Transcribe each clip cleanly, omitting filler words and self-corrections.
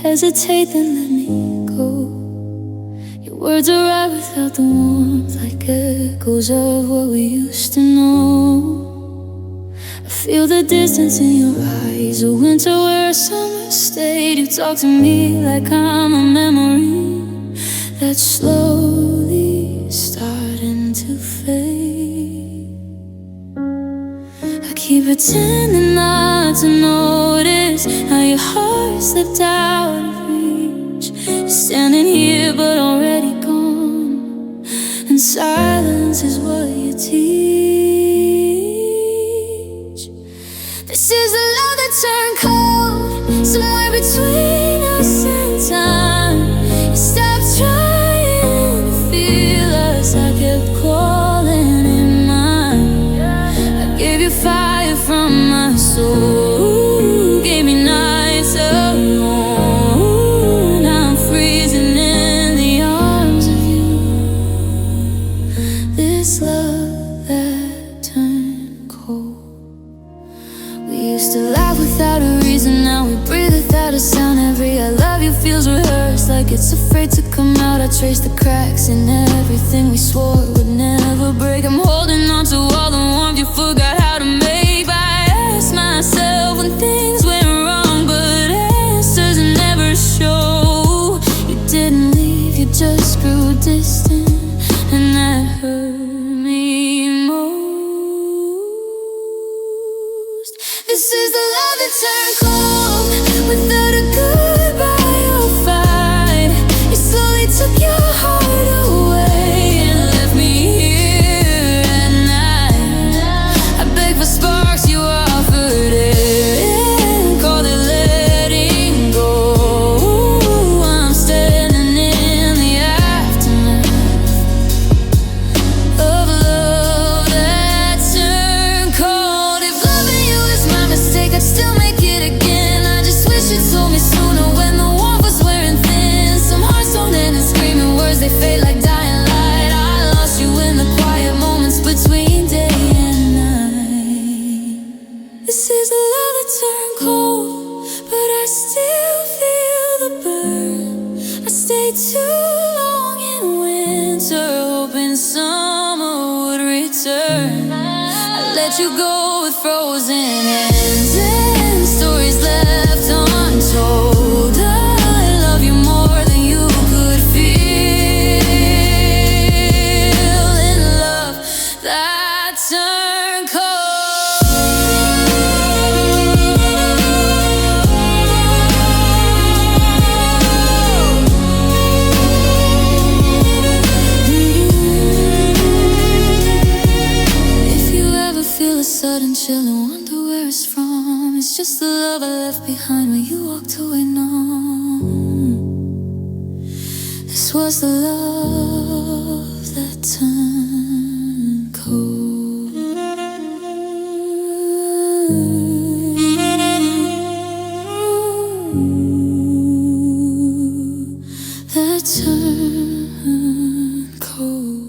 hesitate, then let me go. Your words arrive without the warmth, like echoes of what we used to know. I feel the distance in your eyes, a winter where a summer stayed. You talk to me like I'm a memory that's slowly starting to fade. I keep pretending not to notice how your heart slipped out of reach. You're standing here but already gone, and silence is what you teach. This is the love that turned cold, somewhere between us and time. You stopped trying to feel us, I kept calling it mine. I gave you fire from my soul, gave me nights alone. Now I'm freezing in the arms of you. This love that turned cold. We used to laugh without a reason, now we breathe without a sound. Every I love you feels rehearsed, like it's afraid to come out. I trace the cracks in everything we swore would never break. I'm holding on to all the warmth you forgot how to make. But I ask myself when things went wrong, but answers never show. You didn't leave, you just grew distant, and that hurt me most. This is the love that turned cold, without a goodbye or fight. You slowly took your heart away and left me here at night. I begged for sparks, you offered it, called it letting go. I'm standing in the aftermath of love that turned cold. If loving you is my mistake, I'd still make it again. I just wish you told me sooner, when the warmth was wearing thin. Some hearts don't end in screaming words, they fade like dying light. I lost you in the quiet moments between day and night. This is a love that turned cold, but I still feel the burn. I stayed too long in winter, hoping summer would return. I let you go with frozen hands and stories left untold. I love you more than you could feel, in love that turned cold. If you ever feel a sudden chill and wonder where it's from, it's just the love I left behind when you walked away numb. This was the love that turned cold. That turned cold.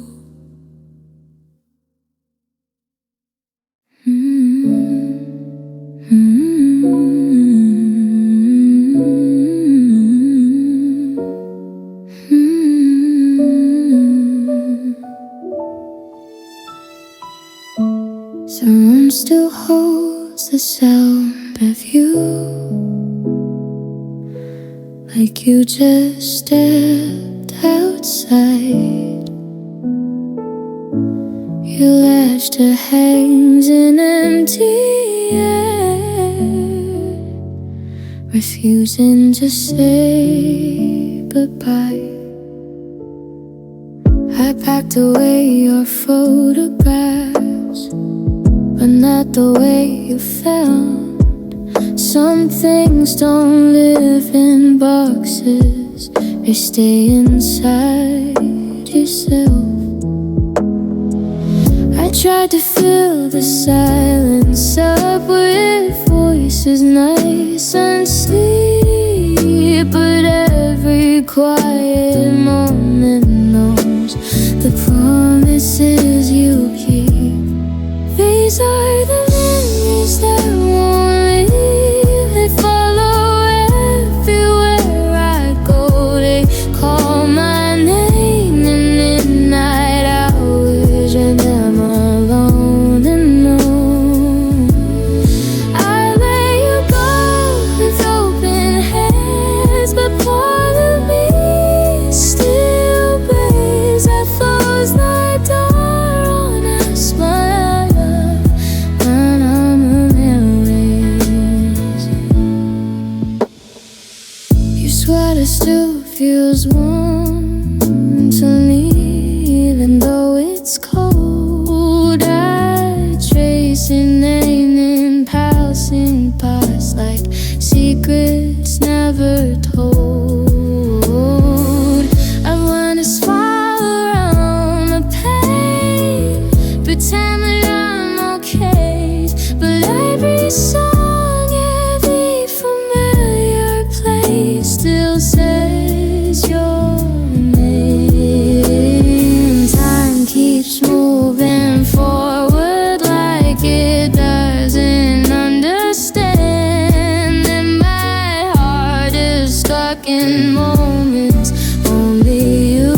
The room still holds the sound of you, like you just stepped outside. Your laughter hangs in empty air, refusing to say goodbye. I packed away your photographs, but not the way you found. Some things don't live in boxes, they stay inside yourself. I tried to fill the silence up with voices nice and sweet, but every quiet moment knows the promises you keep. These are the memories that won't leave. They follow everywhere sweater still feels warm to me, even though it's cold. I trace your name in passing past, like secrets never told. I wanna smile around the pain, pretend that I'm okay, but every song, every familiar place still says your name. Time keeps moving forward like it doesn't understand, and my heart is stuck in moments only you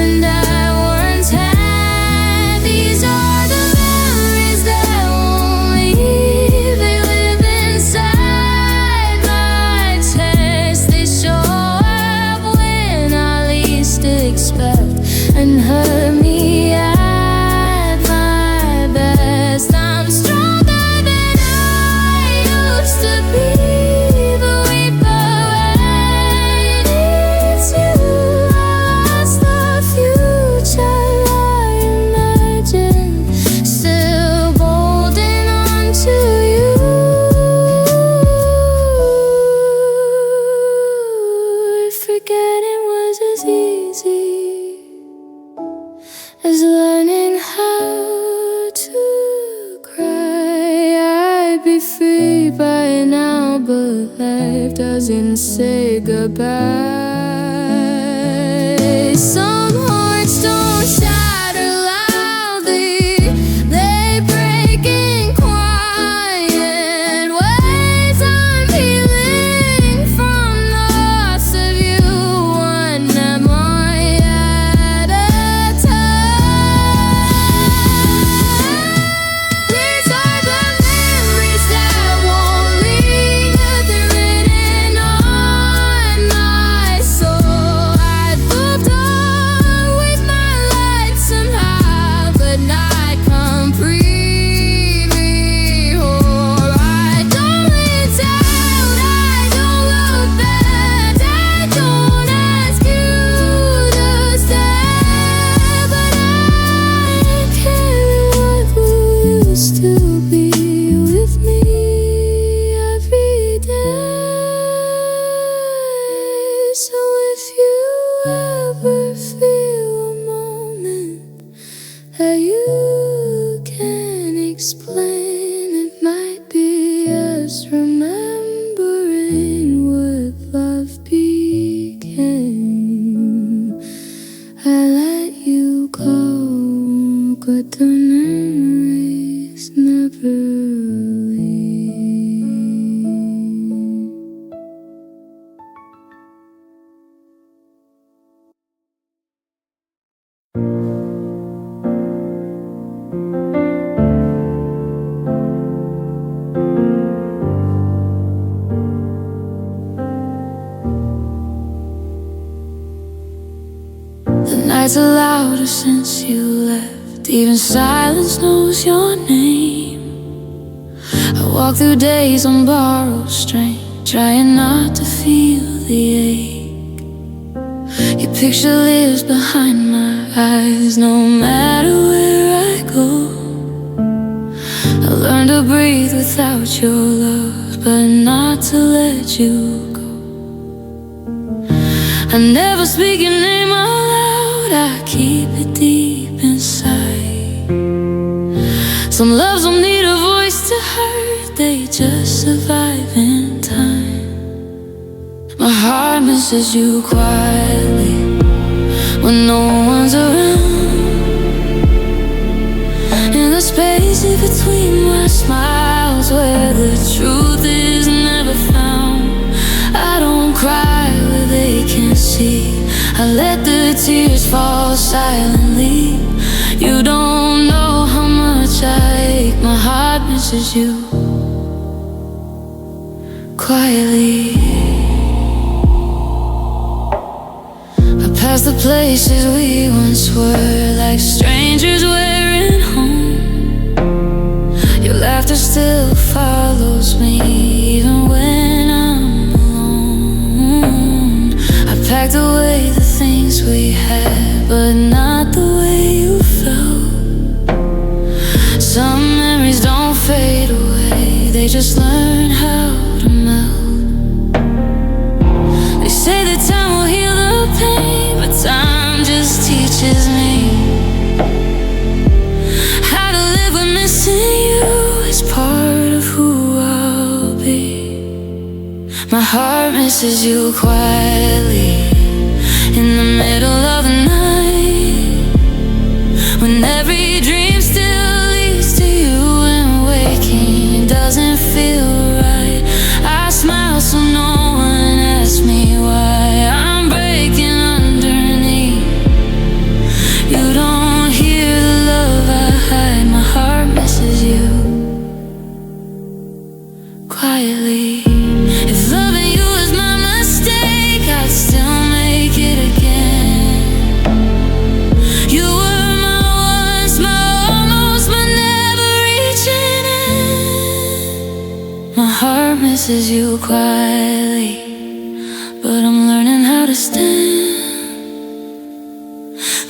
and I once had. These are the memories that won't leave. They live inside my chest. They show up when I least expect and hurt me at my best. I'm stronger than I used to be, but wait, but it's you. I lost the future I imagined, still holding on to you. If forgetting was as easy as learning how to cry, I'd be free by now, but life doesn't say goodbye. Some hearts don't shatter loudly, they break in quiet ways. I'm healing from the loss of you, one memory at a time. These are the memories that won't leave. They're written on my soul. I moved on with my life somehow, but not completely whole. I don't reach out, I don't look back, I don't ask you to stay, but I carry what used to be with me every day. So if you ever feel a moment that you can't explain, it might be us remembering what love became. I let you go, but the memories never leave. The nights are louder since you left, even silence knows your name. I walk through days on borrowed strength, trying not to feel the ache. Your picture lives behind my eyes, no matter where I go. I learned to breathe without your love, but not to let you go. I never speak your name out loud, I keep it deep inside. Some loves don't need a voice to hurt, they just survive in time. My heart misses you quietly when no one's around. In the space in between my smiles, where the truth is never found. I don't cry where they can see, I let the tears fall silently. You don't know how much I ache, my heart misses you quietly. I pass the places we once were, like strangers wearing home. Your laughter still follows me, even when I'm alone. like the way the things we had, but not the way you felt. Some memories don't fade away, they just learn how to melt. They say that time will heal the pain, but time just teaches me how to live with missing you as part of who I'll be. My heart misses you quietly in the middle of the night, when every dream still leads to you and waking doesn't feel right. I smile so no one asks me why I'm breaking underneath. You don't hear the love I hide. My heart misses you quietly. If loving you is my mistake, I'd still make it again. You were my once, my almost, my never reaching in. My heart misses you quietly, but I'm learning how to stand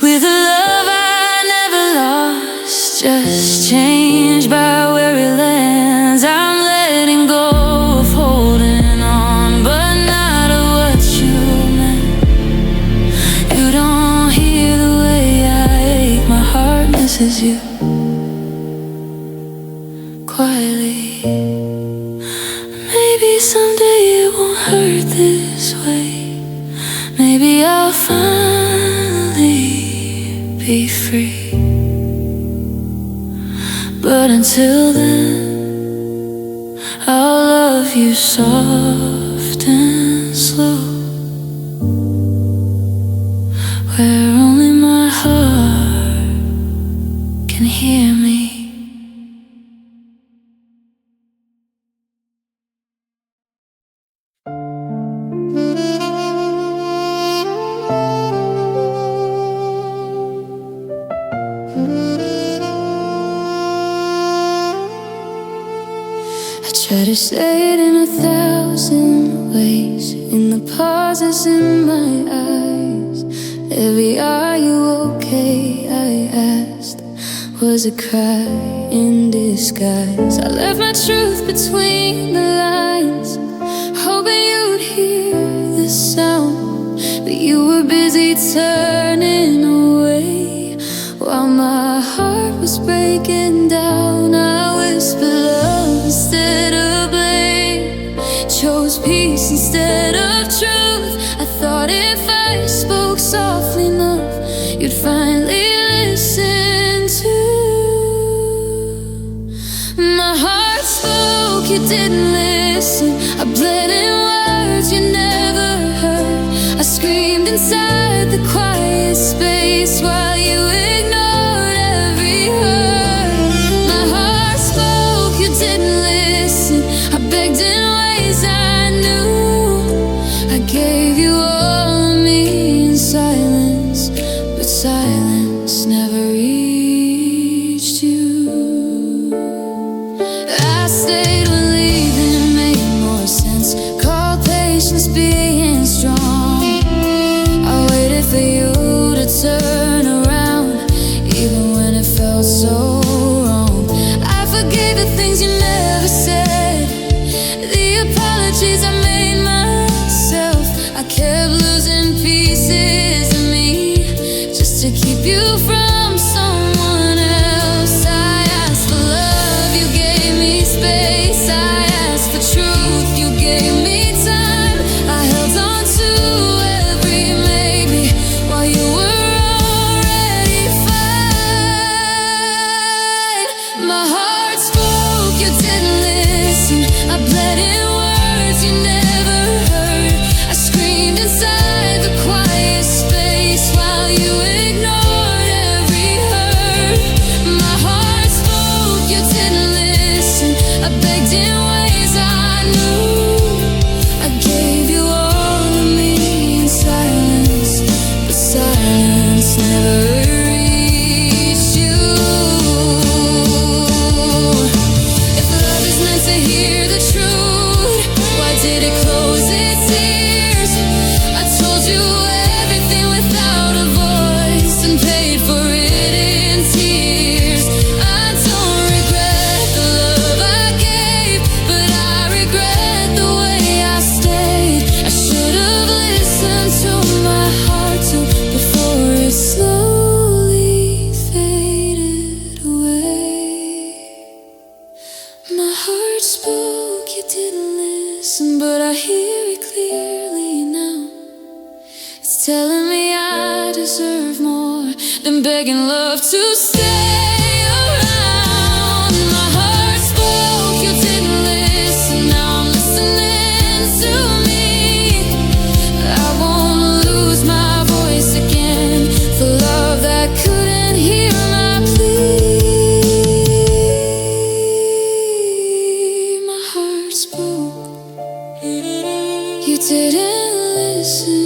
with a love I never lost, just changed by where it lands. I'm letting go of holding on, but not of what you meant. You don't hear the way I ache. My heart misses you quietly. Maybe someday it won't hurt this way. Maybe I'll finally be free. But until then, I'll love you soft and slow, where only my heart can hear me. I try to say it in 1,000 ways, in the pauses in my eyes. Every "are you okay?" I asked was a cry in disguise. I left my truth between the lines, hoping you'd hear the sound, but you were busy turning away while my heart was breaking down. I whispered love instead of blame, chose peace instead of truth. I thought if I spoke softly enough, you'd finally listen too. My heart spoke, you didn't listen. I bled in words you never heard. I screamed inside the quiet space while you ignored every word. My heart spoke, you didn't listen. I begged in ways I knew. I gave you all of me in silence, but silence never reached you. I stayed when leaving made more sense. Call patience being strong. I waited for you to turn around, even when it felt so wrong. I forgave the things you never said, the apologies I made myself. I kept losing pieces of me just to keep you from someone else. I asked for love, you gave me space. I asked for truth, you gave me time. I held on to every maybe while you were already fine. My heart spoke, you didn't listen. I bled in words you never heard. I screamed inside the quiet space while you ignored telling me I deserve more than begging love to stay around. My heart spoke, you didn't listen. Now I'm listening to me. I won't lose my voice again for love that couldn't hear my plea. My heart spoke, you didn't listen,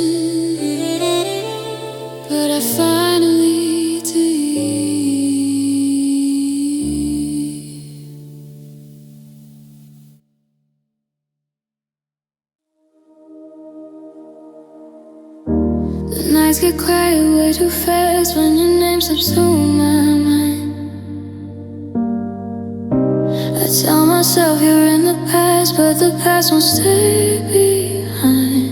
but I finally did. The nights get quiet way too fast when your name slips through my mind. I tell myself you're in the past, but the past won't stay behind.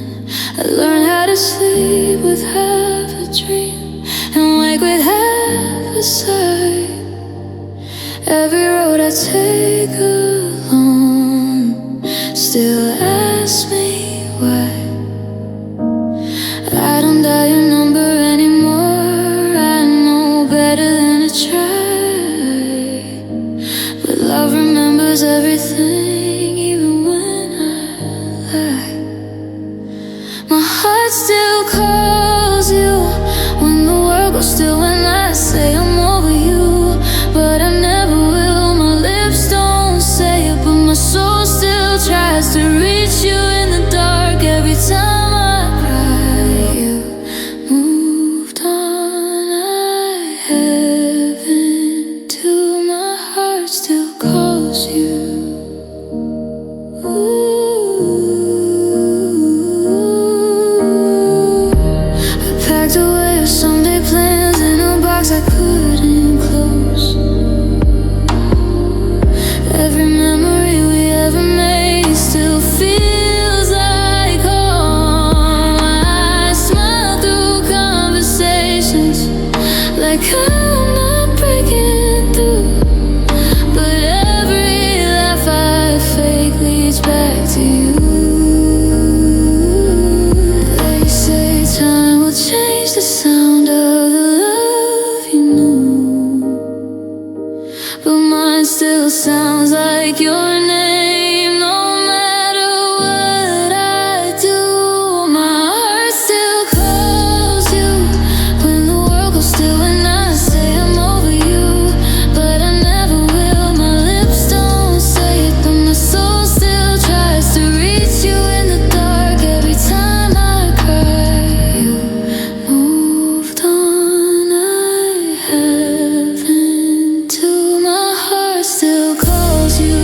I learned how to sleep with half a dream and wake with half a sigh. Every road I take alone still asks me why. I don't dial your number anymore. I know better than to try, but love remembers everything, even when I lie. My heart still calls you when the world goes still, when I say I'm over you, but I never will. My lips don't say it, but my soul still tries to reach you in the dark. Every time I cry, you moved on. I haven't to. My heart still calls you. I packed away our someday plans in a box I couldn't close. Every memory we ever made still feels like home. I smile through conversations like I'm not breaking through, but every laugh I fake leads back to you. They say time will change the sound of the love you knew, but mine still sounds like your name. No matter what I do, my heart still calls you when the world goes still, when I say I'm over you, but I never will. My lips don't say it, but my soul still tries to reach you in the dark. Every time I cry, you moved on. I haven't to. My heart still calls you.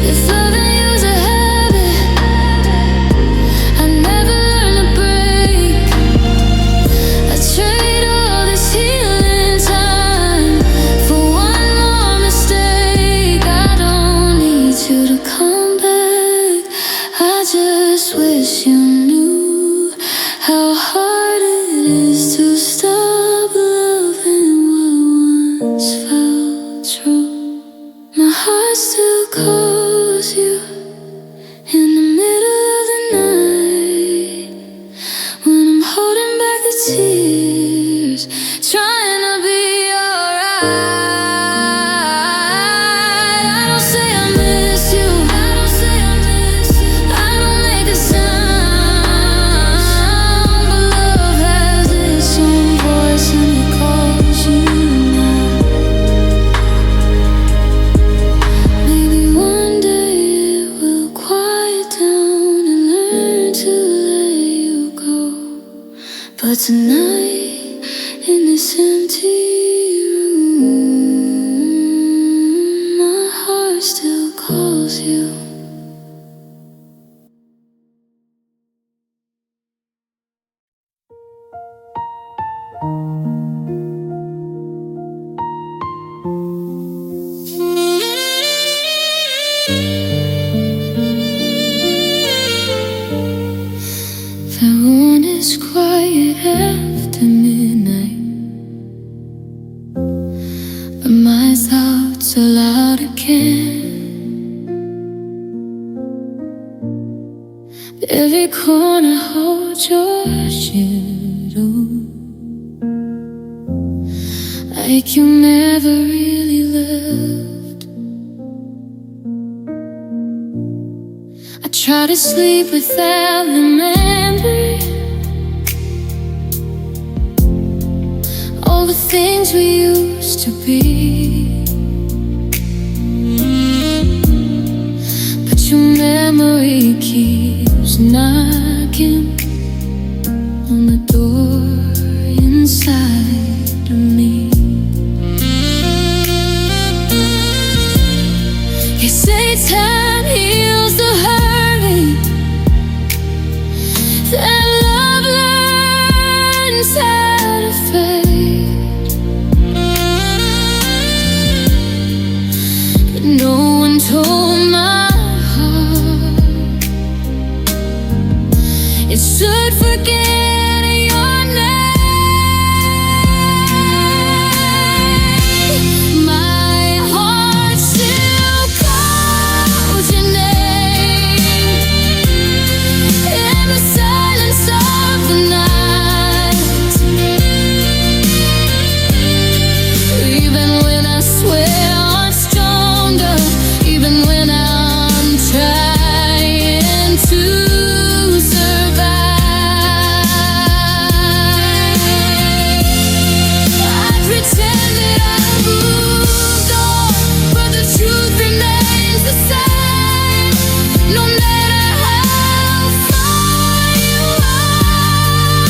If loving you's a habit I never learned to break, I trade all this healing time for one more mistake. I don't need you to come back. I just wish you knew how hard it is to stop loving what once felt true. My heart still calls you in the middle of the night, when I'm holding back the tears, trying to be alright. I don't say I miss you, I don't say I miss you, I don't make a sound, but love has its own voice and it calls you now. Maybe one day it will quiet down and learn to let you go, but tonight in this empty room, my heart still calls you. Everyone is quiet after midnight, but my thoughts are loud again. every corner holds your shadow, like you never really left. I try to sleep without remembering all the things we used to be, but your memory keeps knocking on the door inside of me. You say time heals the hurting, that love learns how to fade, but no one told my heart it should forget your name. My heart still calls your name in the silence of the night, even when I swear I'm stronger, even when I'm trying to survive. I pretend that I've moved on, but the truth remains the same. No matter how far you are,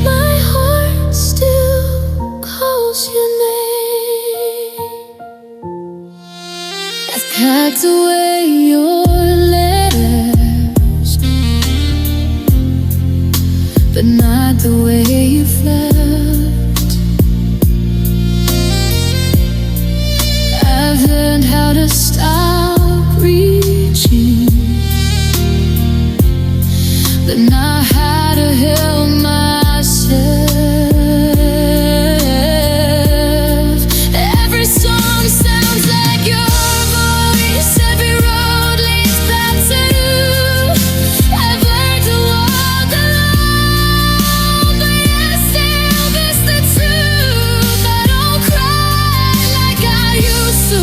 my heart still calls your name. I've packed away your letters, but not the way you've left. I've learned how to stop reaching, but not how to help myself. Every song sounds like your voice, every road leads back to you. I've learned to walk alone, but I still miss the truth. I don't cry like I used to,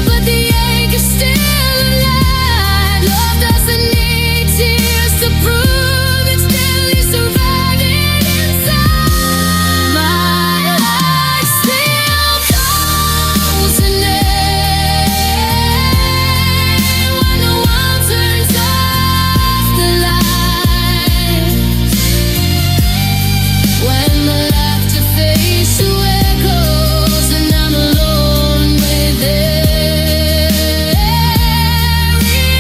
but the ache is still alive. Love doesn't need tears to prove it's still surviving inside. My heart still calls your name when the world turns off the lights, when the laughter fades to echoes and I'm alone with every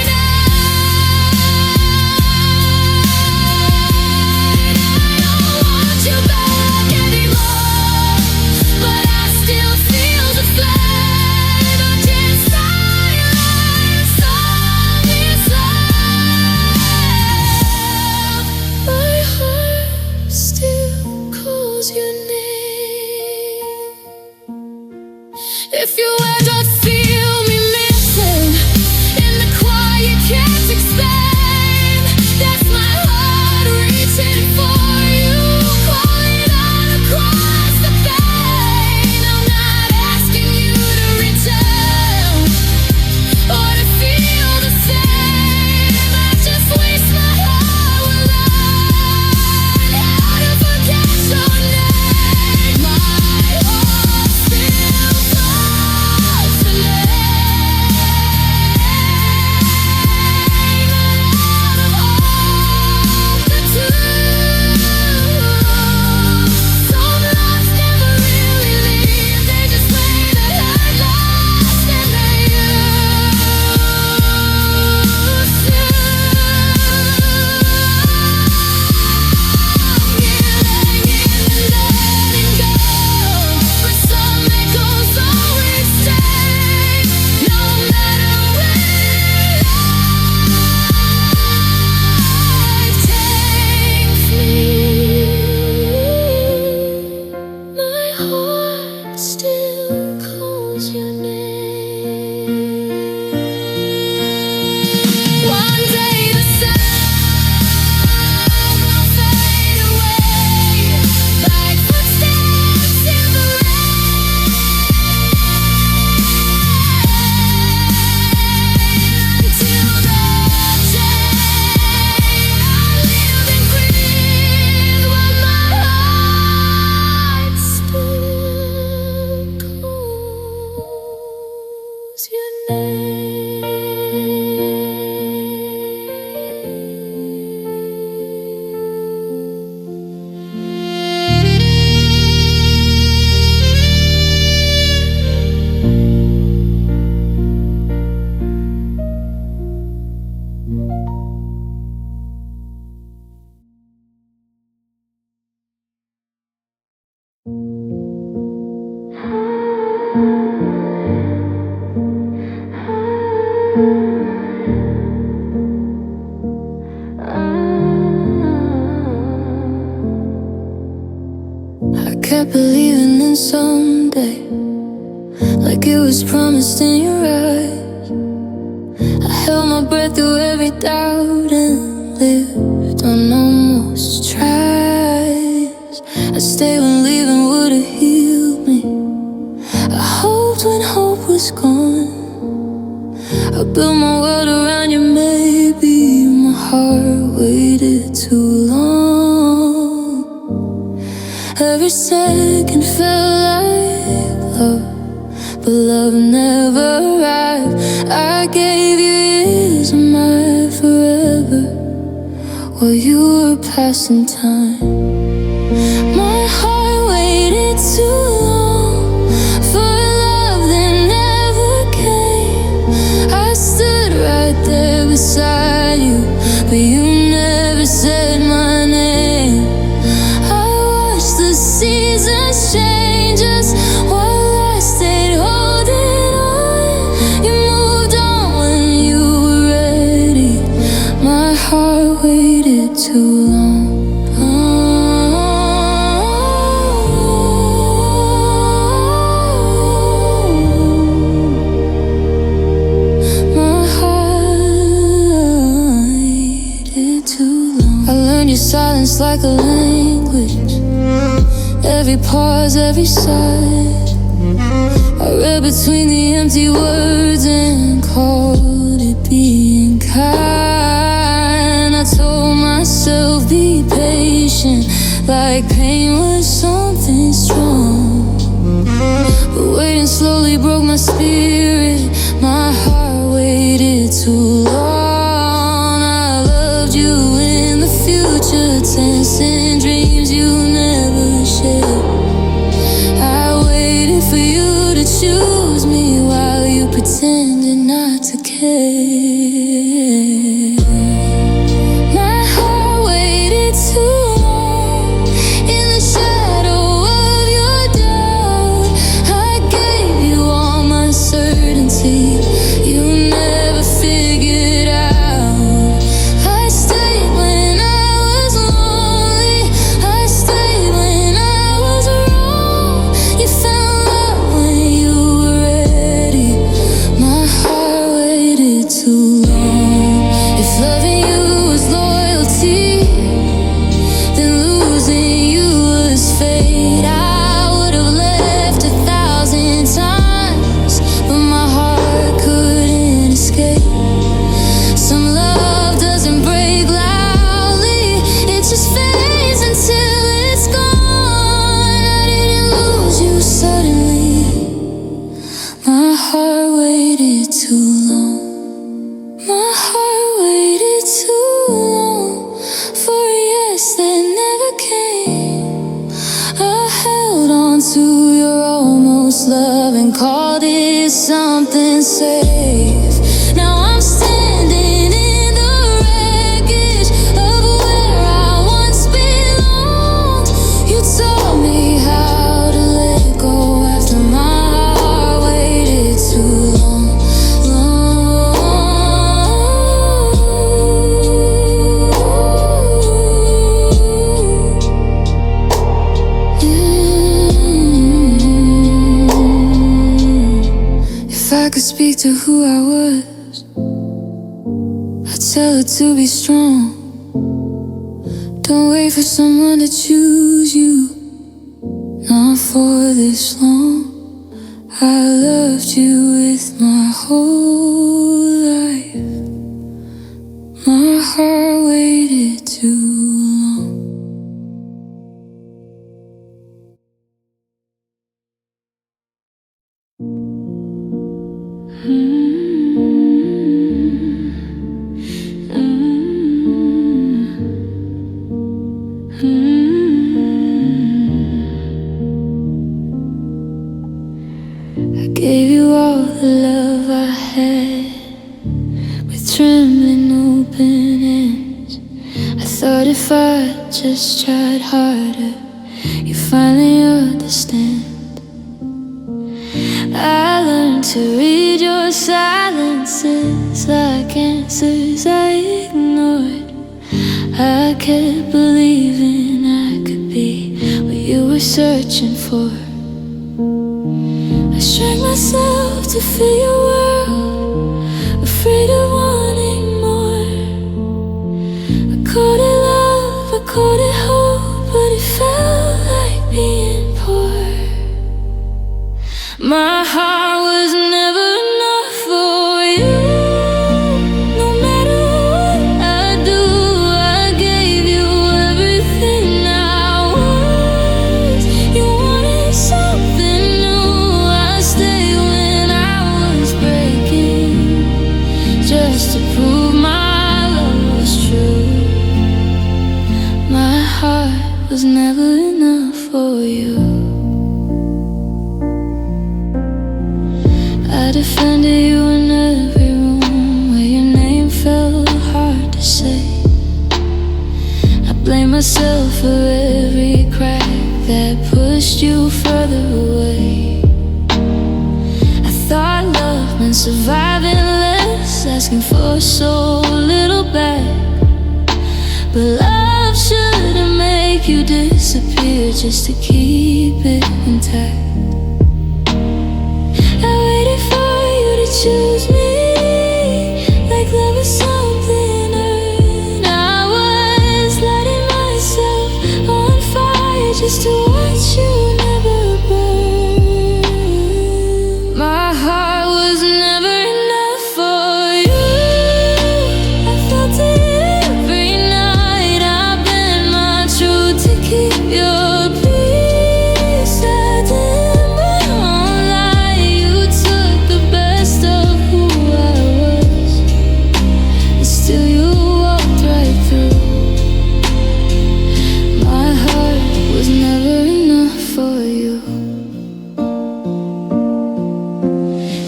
night. I don't want you back anymore, but I still feel the flame. I can't silence all this love. My heart still calls your name. If you ever feel me missing in the quiet, can't explain, that's my heart reaching for you, calling out across the pain. I'm not asking you to return or to feel the same. I just wish my heart would learn how to forget your name. My heart still calls lose your name. I kept believing in someday, like it was promised in your eyes. I held my breath through every doubt and lived on almost tries. I stayed when leaving would've healed me. I hoped when hope was gone. I built my world around you, maybe my heart waited too long. Every second felt like love, but love never arrived. I gave you years of my forever while you were passing time. My heart waited too long for love that never came. I stood right there beside you, but you never said my name. Seasons change us while I stayed holding on. You moved on when you were ready. My heart waited too long. My heart waited too long. I learned your silence like a language. Every pause, every sigh, I read between the empty words and called it being kind. I told myself, be patient, like pain was something strong. But waiting slowly broke my spirit. My heart waited too long. I loved you in the future tense, in dreams you never shared. I waited for you to choose me while you pretended not to care. My heart waited too long in the shadow of your doubt. I gave you all my certainty, you never figured out. I stayed when I was lonely, I stayed when I was wrong. You found love when you were ready. My heart waited too long. If loving you was loyalty, then losing you was fate. I would've left 1,000 times, but my heart couldn't escape. Some love doesn't break loudly, it just fades until it's gone. I didn't lose you suddenly. My heart waited too long. My heart waited too long for a yes that never came. I held on to your almost love and called it something safe. Now I'm standing in the wreckage of where I once belonged. You taught me how to let go after my heart waited too long. If I could speak to who I was, I'd tell her to be strong. Don't wait for someone to choose you, not for this long. I loved you with my whole life. My heart waited too long. I gave you all the love I had, with trembling open hands. I thought if I just tried harder, you finally understand. I learned to read your silences like answers I ignored. I kept believing I could be what you were searching for. I shrank myself to fill your world, afraid of wanting more. I called it love, I called it hope, but it felt like being poor. My heart was never enough for you. No matter what I do, I gave you everything I was. You wanted something new, I stayed when I was breaking, just to prove my love was true. My heart was never enough for you. I defended you in every room where your name felt hard to say. I blame myself for every crack that pushed you further away. I thought love meant surviving less, asking for so little back. But love shouldn't make you disappear just to keep it intact. Choose me like love was something earned. I was lighting myself on fire just to watch you never burn. My heart was never enough for you. I felt it every night. I bent my truth to keep your peace. I didn't my own lie. You took the best of who I was, and still you walked right through. My heart was never enough for you.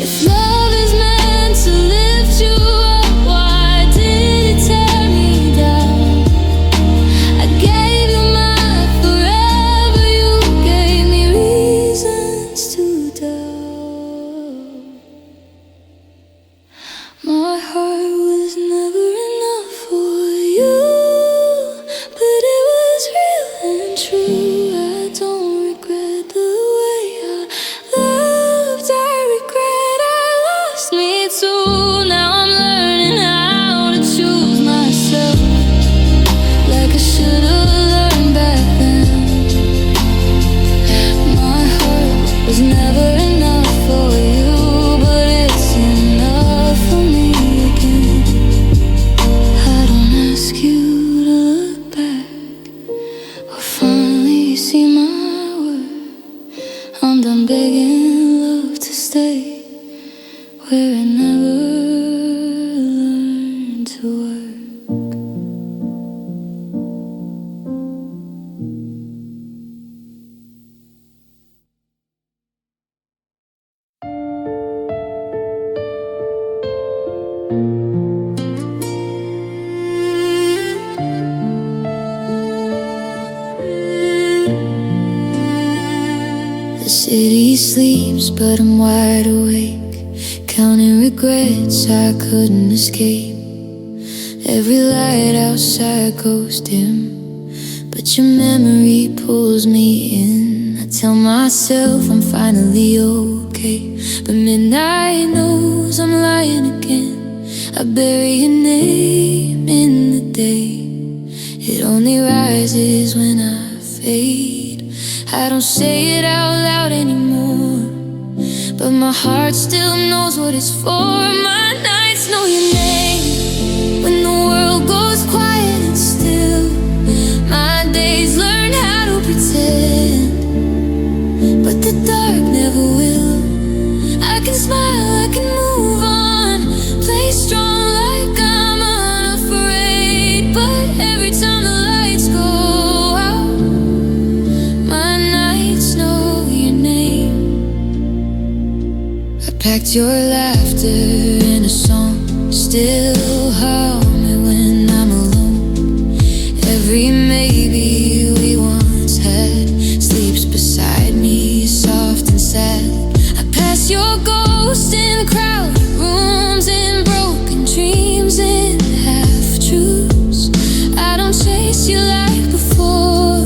If love is meant to lift you up, why did it tear me down? I gave you my forever, you gave me reasons to doubt. My heart was never enough for you, but it was real and true. I don't regret the way I loved. I regret I lost me too. Now I'm learning how to choose myself, like I should've learned back then. My heart was never enough for you, but it's enough for me again. I don't ask you to look back or finally see my worth. I'm done begging love to stay where it never learned to work. The city sleeps, but I'm wide awake, counting regrets I couldn't escape. Every light outside goes dim, but your memory pulls me in. I tell myself I'm finally okay, but midnight knows I'm lying again. I bury your name in the day, it only rises when I fade. I don't say it out loud anymore, but my heart still knows what it's for. My nights know your name when the world goes quiet and still. My days learn how to pretend, but the dark never will. I can smile, I can move, Protect your laughter in a song. Still harm me when I'm alone. Every maybe we once had sleeps beside me, soft and sad. I pass your ghost in crowded rooms, in broken dreams, in half-truths. I don't chase you like before,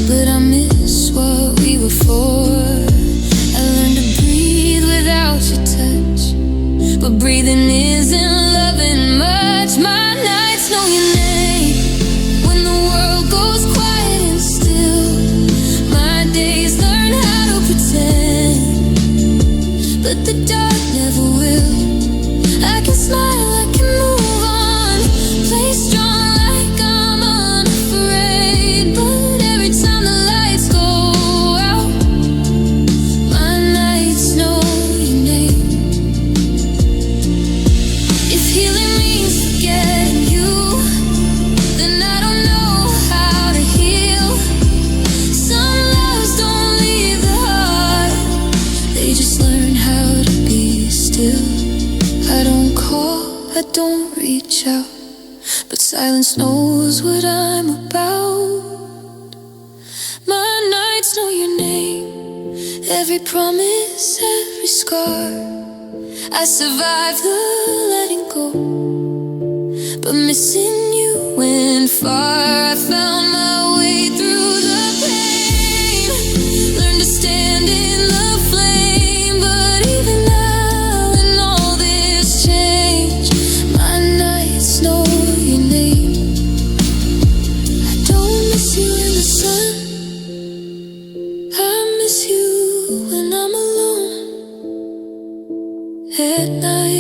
but I miss what we were for. I learned to breathe without your touch, but breathing isn't loving much. My nights know your name when the world goes quiet and still. My days learn how to pretend, but the dark never will. I can smile, I can move on, play strong like I'm unafraid. But every time the lights go out, my nights know your name. If healing means forgetting you, then I don't know how to heal. Some loves don't leave the heart, they just learn how to be still. I don't call, I don't reach out, but silence knows what I'm about. My nights know your name, every promise, every scar. I survived the letting go, but missing you went far. I found my way through the pain, learned to stand in the flame. But even now, in all this change, my nights know your name. I don't miss you in the sun, I miss you when I'm alone at night.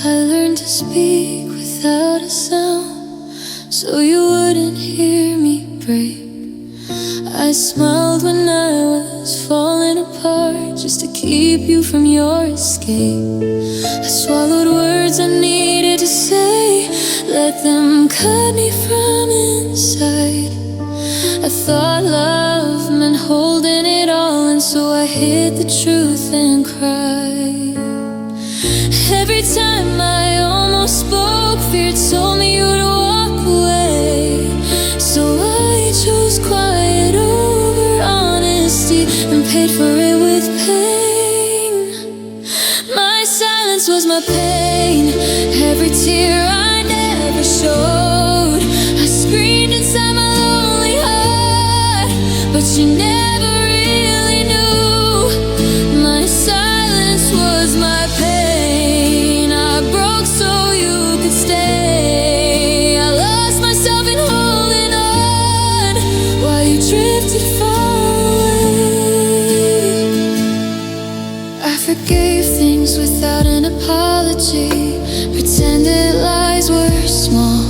I learned to speak without a sound, so you wouldn't hear me break. I smiled when I was falling apart, just to keep you from your escape. I swallowed words I needed to say, let them cut me from inside. I thought love meant holding it all, and so I hid the truth and cried. Every time I almost spoke, fear told me you'd walk away. So I chose quiet over honesty and paid for it with pain. My silence was my pain, every tear I never showed. I screamed inside my lonely heart, but you never really knew. My silence was my pain. I broke so you could stay. I lost myself in holding on while you drifted far away. I forgave things without an apology, pretended lies were small.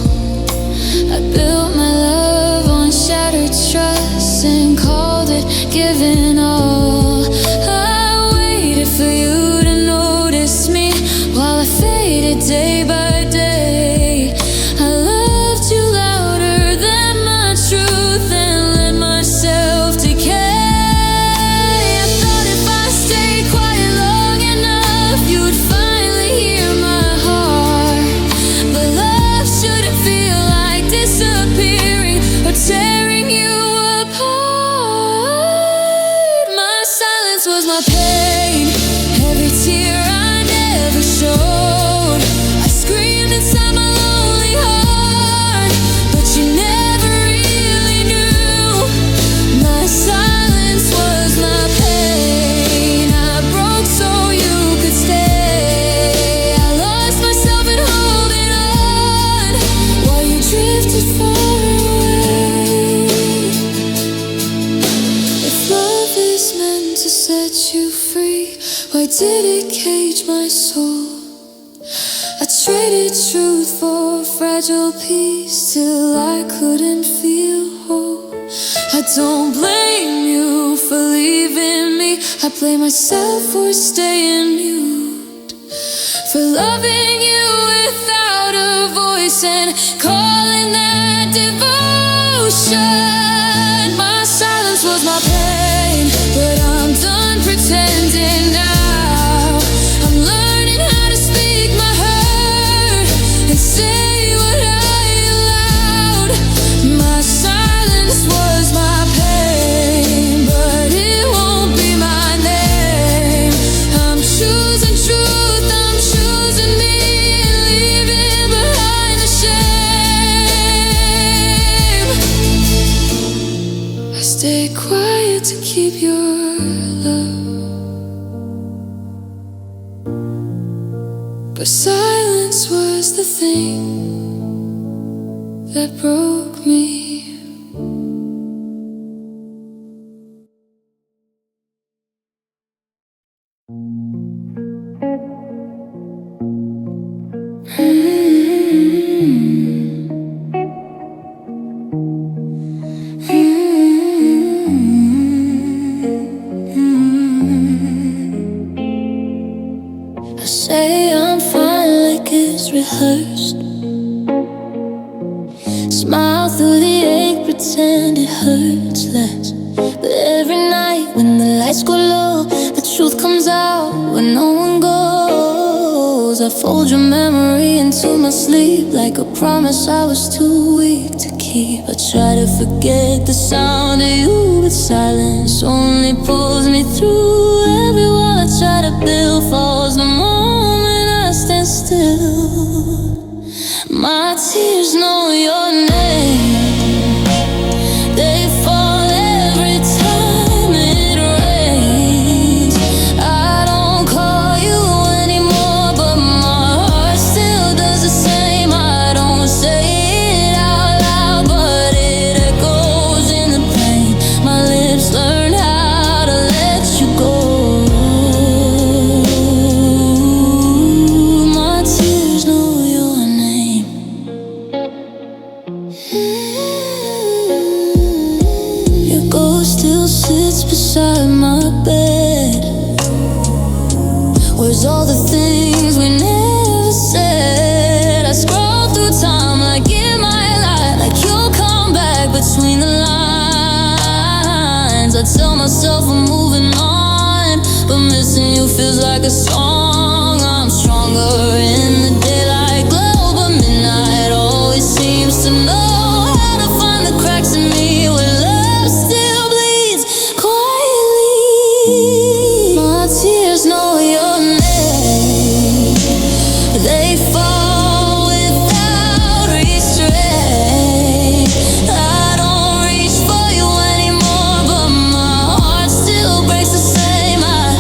I built my love on shattered trust and called it giving all. I waited for you to notice me while I faded day by day. I loved you louder than my truth and let myself decay. I thought if I stayed quiet long enough, you would finally hear my heart. But love shouldn't feel like disappearing or tearing you apart. My silence was my pain, every tear I never showed. I screamed inside my lonely heart, but you never really knew. My silence was my pain. I broke so you could stay. I lost myself in holding on while you drifted far away. If love is meant to set you free, why did it cage my soul? I traded truth for fragile peace till I couldn't feel whole. I don't blame you for leaving me. I blame myself for staying mute, for loving you without a voice and calling that devotion. My silence was my pain, but I'm done pretending now. I'm learning how to speak my hurt and say what I aloud. My silence was my pain, but it won't be my name. I'm choosing truth, I'm choosing me, and leaving behind the shame. I stayed quiet to keep your love, but silence was the thing that broke me. I say I'm fine like it's rehearsed. Smile through the ache, pretend it hurts less. But every night when the lights go low, the truth comes out when no one goes. I fold your memory into my sleep like a promise I was too weak to keep. I try to forget the sound of you, but silence only pulls me through. Every wall I try to build falls the moment I stand still. My tears know your name. They fall every time it rains. I don't call you anymore, but my heart still does the same. I don't say it out loud, but it echoes in the pain. My lips learn how to let you go. My tears know your name. Your ghost still sits beside my bed. Where's all the things we never said? I scroll through time like in my life, like you'll come back between the lines. I tell myself I'm moving on, but missing you feels like a song. I'm stronger in the daylight glow, but midnight always seems to know how to find the cracks in me where love still bleeds quietly. My tears know your name. They fall without restraint. I don't reach for you anymore, but my heart still breaks the same. I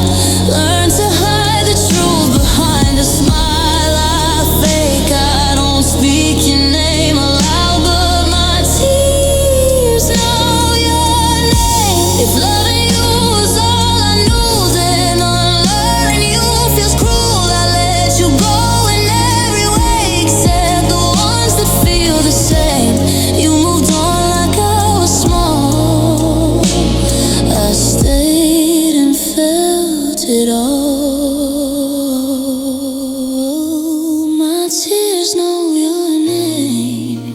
learned to hide the truth behind a smile I fake. I don't speak your name aloud, but my tears know your name. If loving you was all I knew, then unlearning you feels cruel. I let you go in every way except the ones that feel the same. You moved on like I was small. I stayed and felt it all. My tears know your name.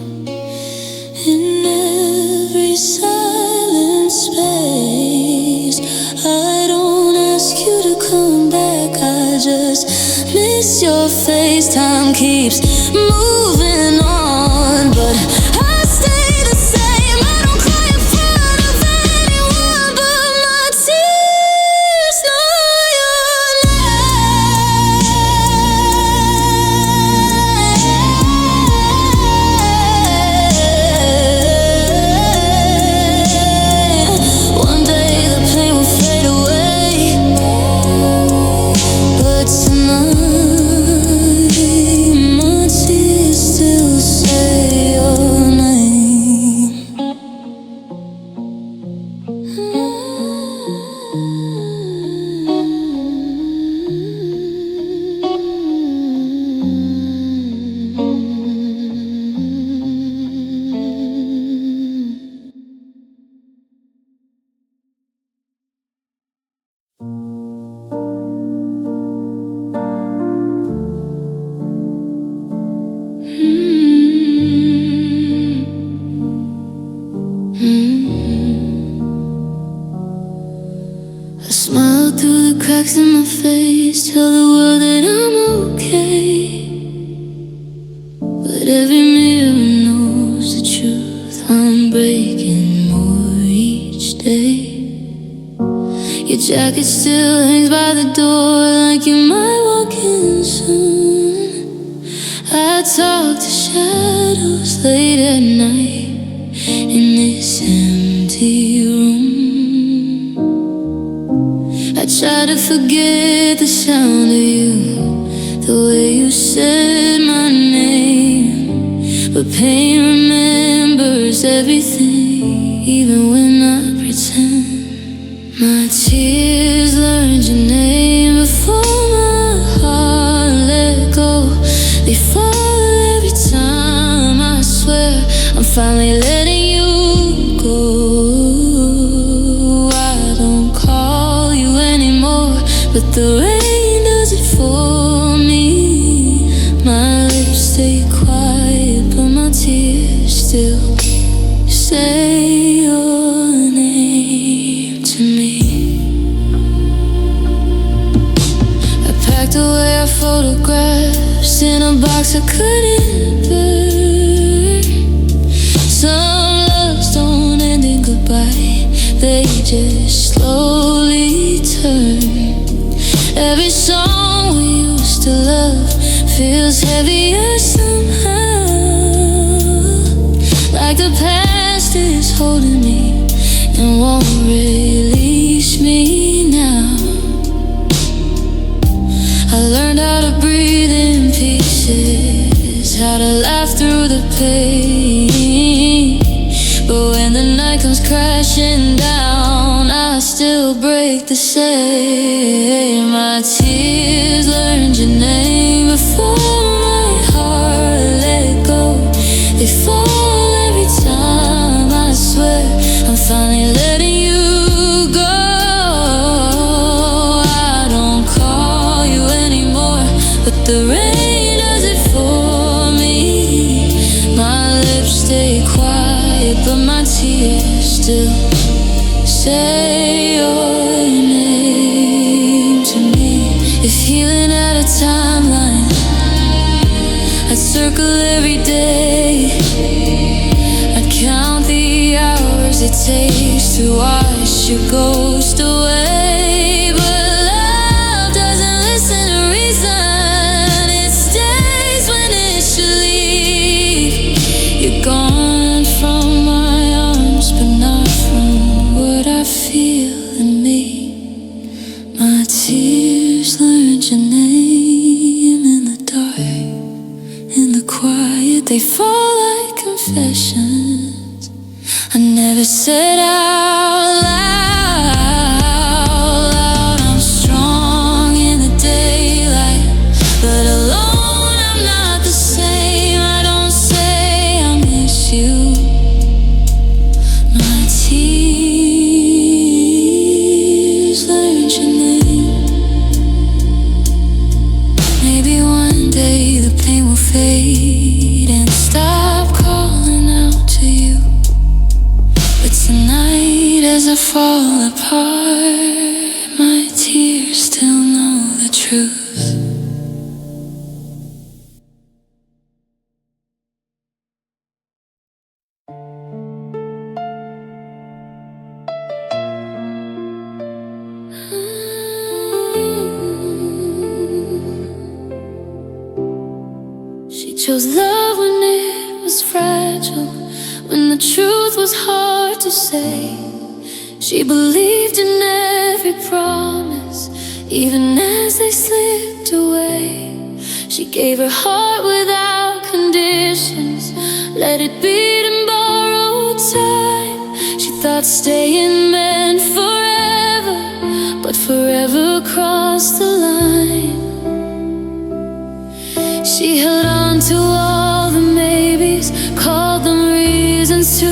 In every silent space, I don't ask you to come back, I just miss your face. Time keeps moving on, but I stay the same. I don't cry in front of anyone, but my tears know your name. One day the pain will fade away, but tonight my tears still say your name. face, tell the world that I'm okay. But every mirror knows the truth. I'm breaking more each day. Your jacket still hangs by the door, like you might walk in soon. I talk to shadows late at night in this empty room. I try to forget the sound of you, the way you said my name. But pain remembers everything, even when I pretend. My tears learned your name before my heart let go. They fall every time, I swear I'm finally letting you go. I don't call you anymore, but the rain does it for me. My lips stay quiet, but my tears still say your name to me. I packed away our photographs in a box I couldn't burn. Some loves don't end in goodbye, they just slowly turn. Every song we used to love feels heavier somehow, like the past is holding me and won't release me now. I learned how to breathe in pieces, how to laugh through the pain. But when the night comes crashing down, I still break the same. My tears learned your name before my heart let go. They fall every time, I swear I'm finally letting you go. I don't call you anymore, but the rain does it for me. My lips stay quiet, but my tears still say your name to me. If healing had a timeline, I'd circle every day. I'd count the hours it takes to wash your ghost away. But love doesn't listen to reason, it stays when it should leave. You're gone from my arms, but not from what I feel in me. My tears learned your name in the dark, in the quiet. They fall like confessions I never said out loud. I'm strong in the daylight, but alone I'm not the same. I don't say I miss you. My tears learned your name. Maybe one day the pain will fade and stop calling out to you. But tonight as I fall apart, my tears still know the truth. She chose love when it was fragile, when the truth was hard to say. She believed in every promise, even as they slipped away. She gave her heart without conditions, let it beat in borrowed time. She thought staying meant forever, but forever crossed the line. She held on to all the maybes, called them reasons to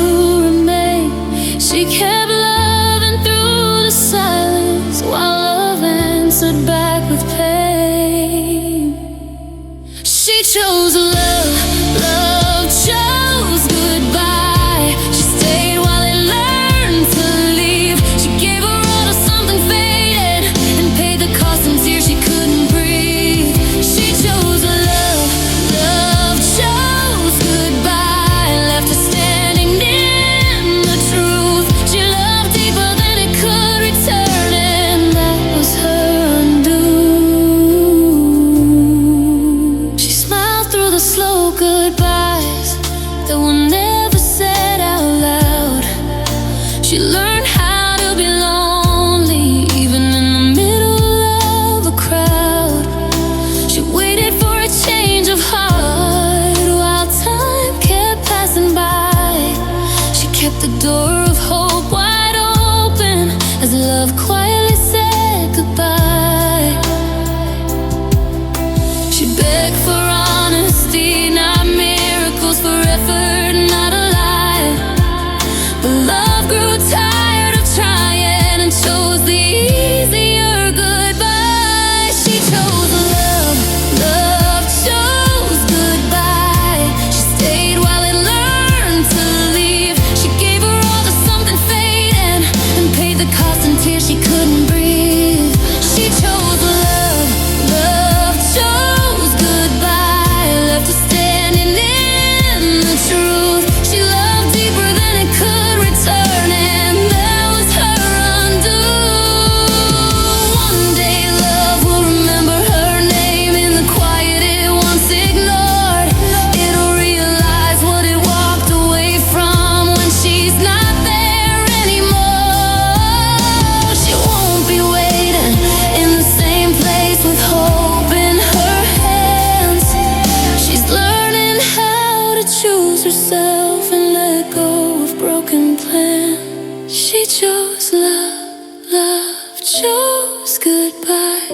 remain. She kept loving through the silence, while love answered back with pain. She chose love, love chose goodbye. She stayed while it learned to leave. chose love, love chose goodbye,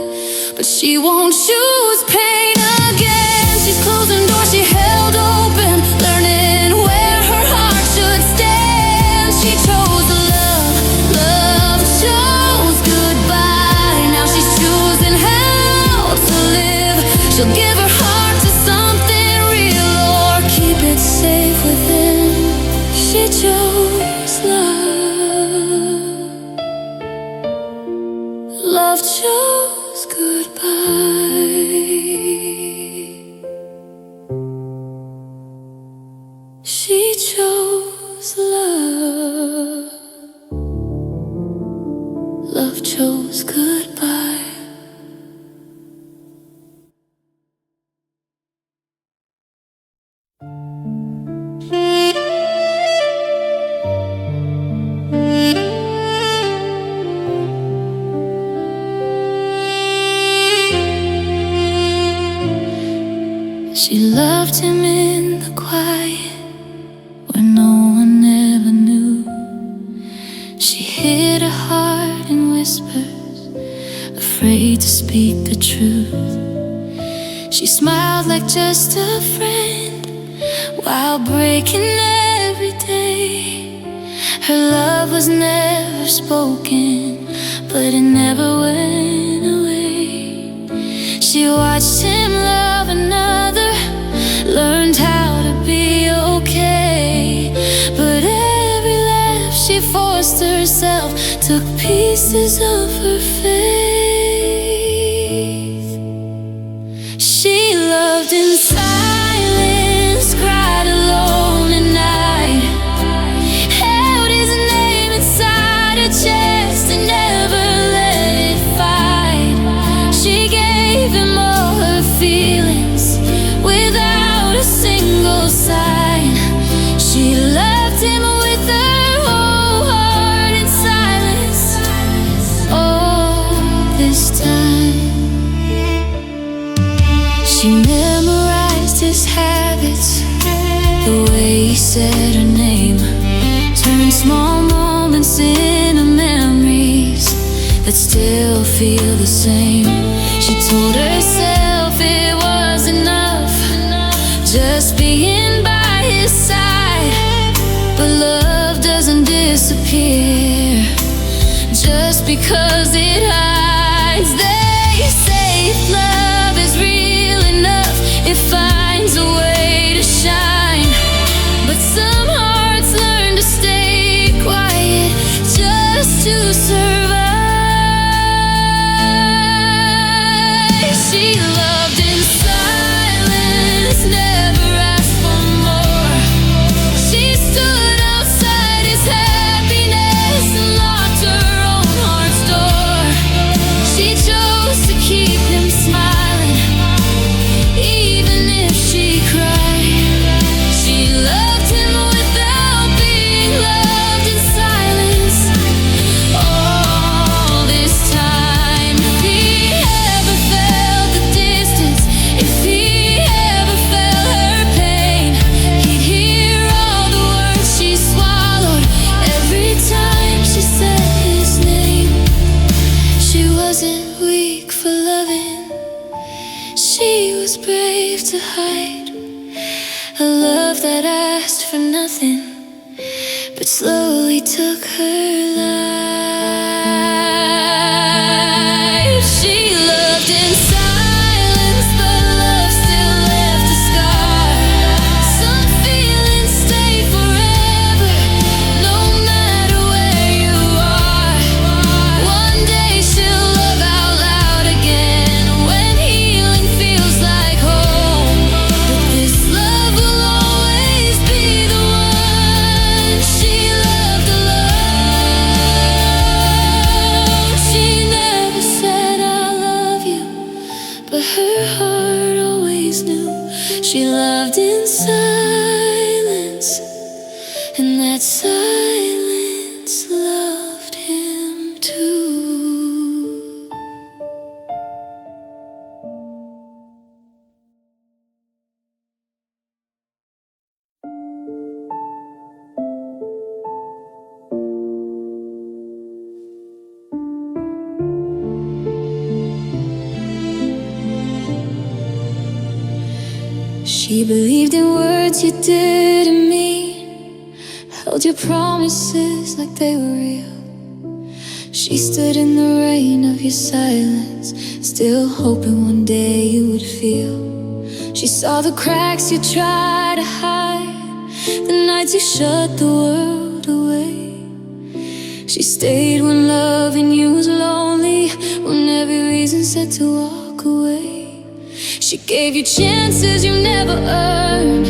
but she won't choose pain again. She's closing doors she held open, learning where her heart should stand. She chose love, love chose goodbye. Now she's choosing how to live. She'll give her heart to something real or keep it safe within. She chose love, love chose goodbye. She chose love, love chose goodbye. She loved him in the quiet, where no one ever knew. She hid her heart in whispers, afraid to speak the truth. She smiled like just a friend, while breaking every day. Her love was never spoken, but it never went away. She watched him love another, learned how to be okay. But every laugh she forced herself took pieces of her faith. She loved in silence, cried alone at night, held his name inside her chest and never let it fight. She gave him all her feelings without a single sign. She loved him with her whole heart in silence all this time. She memorized his habits, the way he said her name, turned small moments into memories that still feel the same. She told herself it was enough just being by his side, but love doesn't disappear just because it hides. They say if love is real enough, it finds a way to shine. But some hearts learn to stay quiet just to survive. She loved in silence, never asked for more. She stood outside his happiness and locked her own heart's door. She chose to keep him smiling, even if she cried. She loved him without being loved in silence all this time. If he ever felt the distance, if he ever felt her pain, he'd hear all the words she swallowed every time she said his name. She wasn't weak for loving, she was brave to hide a love that asked for nothing, but slowly took her life. She loved in silence, but love still left a scar. Some feelings stay forever, no matter where you are. One day she'll love out loud again when healing feels like home. But this love will always be the one. She loved the love. She believed in words you didn't mean, held your promises like they were real. She stood in the rain of your silence, still hoping one day you would feel. She saw the cracks you tried to hide, the nights you shut the world away. She stayed when loving you was lonely, when every reason said to walk away. She gave you chances you never earned,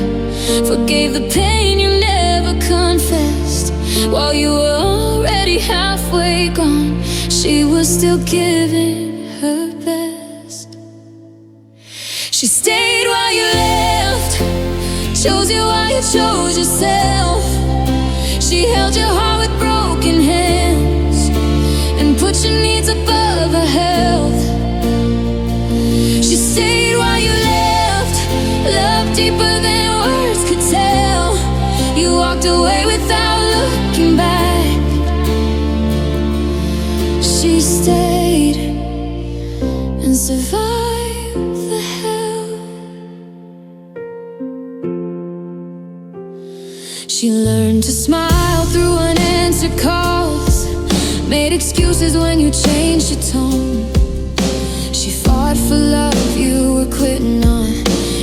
forgave the pain you never confessed. While you were already halfway gone, she was still giving her best. She stayed while you left, chose you while you chose yourself. She held your heart with broken hands and put your needs above her health. She stayed while you left, love deeper than words could tell. You walked away without looking back. She stayed and survived the hell. She learned to smile through unanswered calls, made excuses when you changed your tone. She fought for love you were quitting on,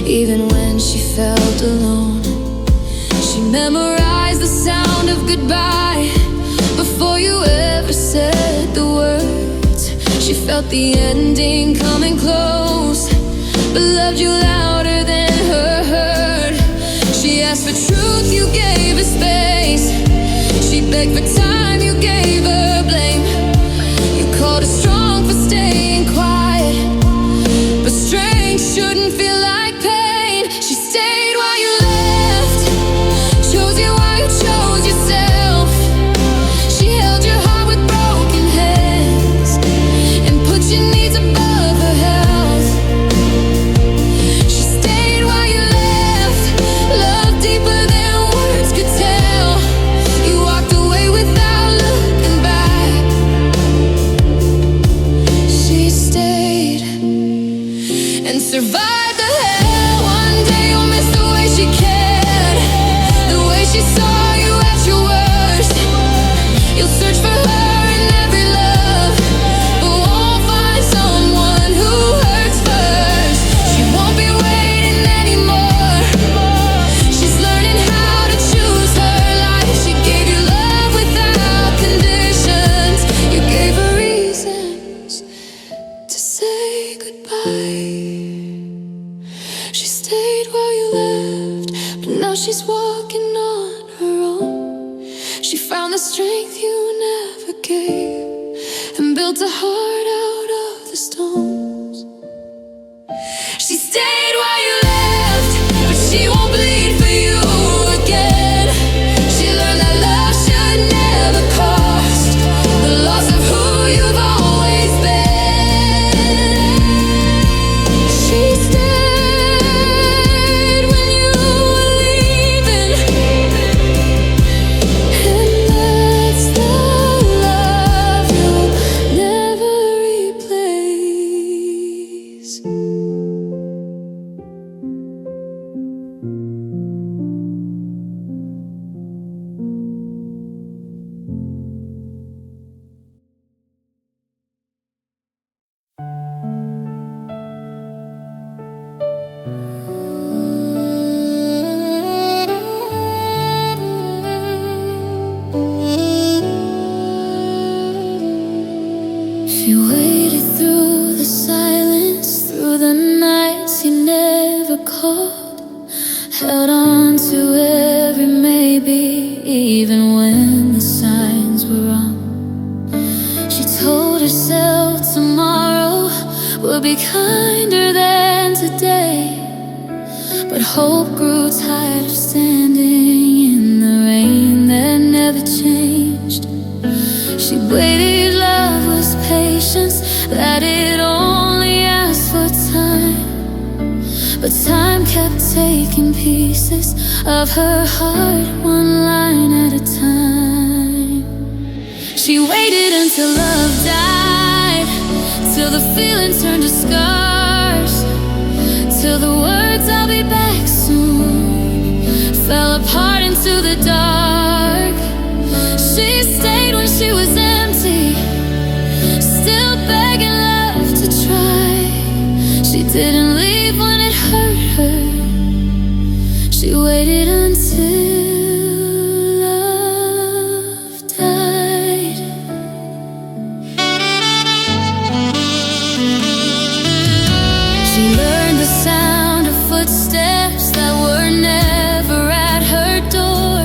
even when she felt alone. She memorized the sound of goodbye before you ever said the words. She felt the ending coming close, but loved you louder than her hurt. She asked for truth, you gave her space. She begged for time, you gave her blame. You called her strong for staying quiet, but strength shouldn't feel like pain. She stayed while you left, chose you while you chose yourself. She held your heart with broken hands and put your needs above her health. She stayed while you left, love deeper than words could tell. You walked away without looking back. She stayed and survived the hell. One day you'll miss the way she cared, the way she saw you at your worst. You'll search for her in every love, but won't find someone who hurts first. She won't be waiting anymore. She's learning how to choose her life. She gave you love without conditions. You gave her reasons to say goodbye. She stayed while you left, but now she's walking on her own. She found the strength you never gave and built a heart out of the stones. She stayed while you left, but she won't bleed for you again. She learned that love should never cost the loss of who you've always been. She stayed when you were leaving, and that's the love you'll never replace. She waited through the silence, through the nights you never called, held on to every maybe, even when the signs were wrong. She told herself tomorrow will be kinder than today, but hope grew tired of standing in the rain that never changed. She waited, love was patience, that it only asked for time, but time kept taking pieces of her heart, one line at a time. She waited until love died, till the feeling turned to scars, till the words "I'll be back soon" fell apart into the dark. She stayed when she was empty, still begging love to try. She didn't leave when it hurt her. She waited until love died. She learned the sound of footsteps that were never at her door,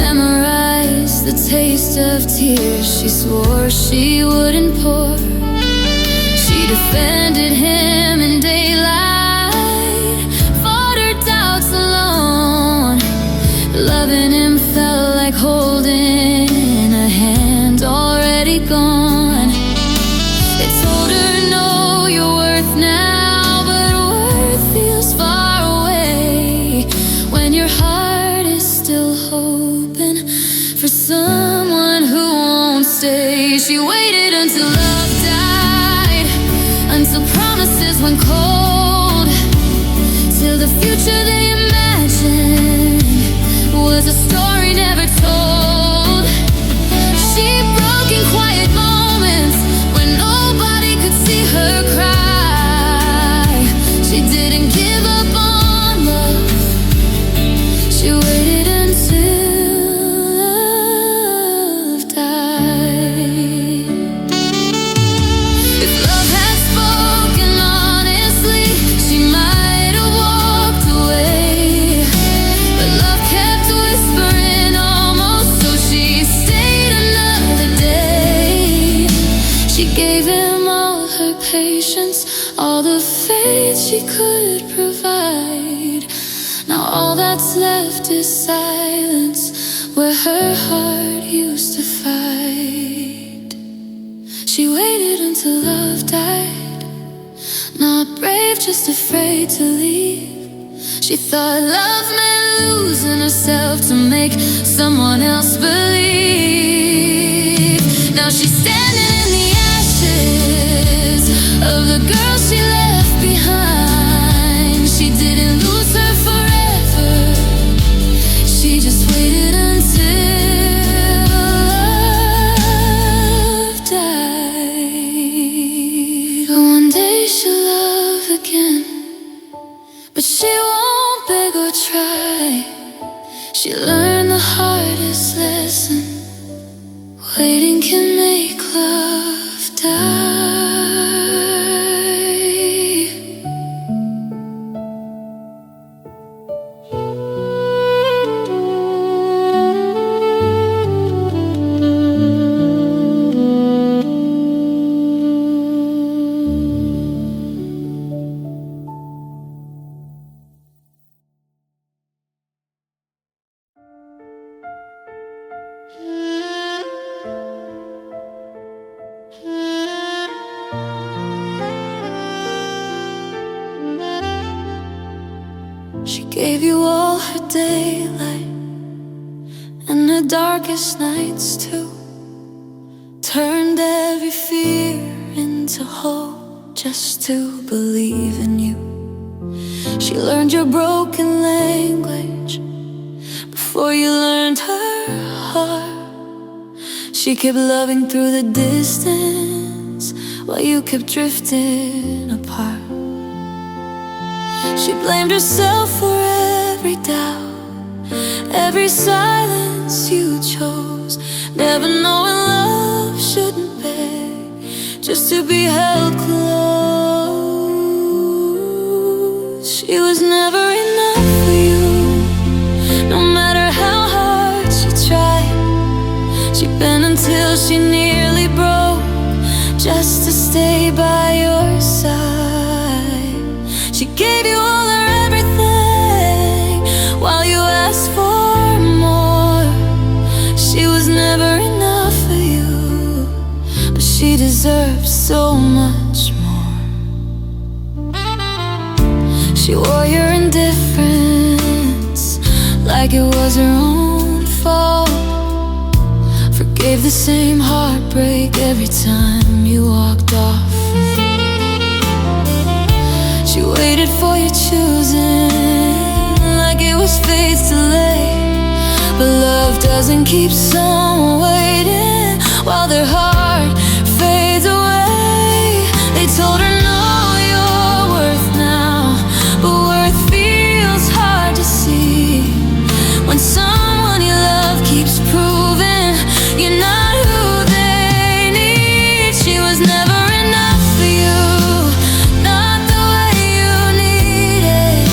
memorized the taste of tears she swore she wouldn't pour. She defended him in daylight, fought her doubts alone. Loving him felt like holding a hand already gone. They told her, "No, you're worth now," but worth feels far away when your heart is still hoping for someone who won't stay. She waited until love died, until promises went cold, till the future they imagined was a story never told. She broke in quiet moments when nobody could see her cry. She didn't give up on love. She waited until love died. If love had spoken honestly, she might have walked away, but love kept whispering almost, so she stayed another day. She gave him all her patience, all the faith she could provide. Now all that's left is silence, where her heart used to fight. She waited until love died, not brave, just afraid to leave. She thought love meant losing herself to make someone else believe. Now she's standing in the ashes of the girl she left behind. She didn't lose her forever, she just waited until love died. One day she'll love again, but she won't beg or try. She learned the hardest lesson: waiting can make love die. She gave you all her daylight and her darkest nights too. Turned every fear into hope just to believe in you. She learned your broken language before you learned her heart. She kept loving through the distance while you kept drifting apart. She blamed herself for every doubt, every silence you chose, never knowing love shouldn't beg just to be held close. She was never enough for you, no matter how hard she tried. She bent until she nearly broke just to stay by your side. She gave you all her everything while you asked for more. She was never enough for you, but she deserved so much more. She wore your indifference like it was her own fault. Forgave the same heartbreak every time you walked off. She She waited for your choosing, like it was fate's delay. But love doesn't keep someone waiting while their heart fades away. They told her no, you're worth now, but worth feels hard to see when someone you love keeps proving you're not who they need. She was never enough for you, not the way you needed.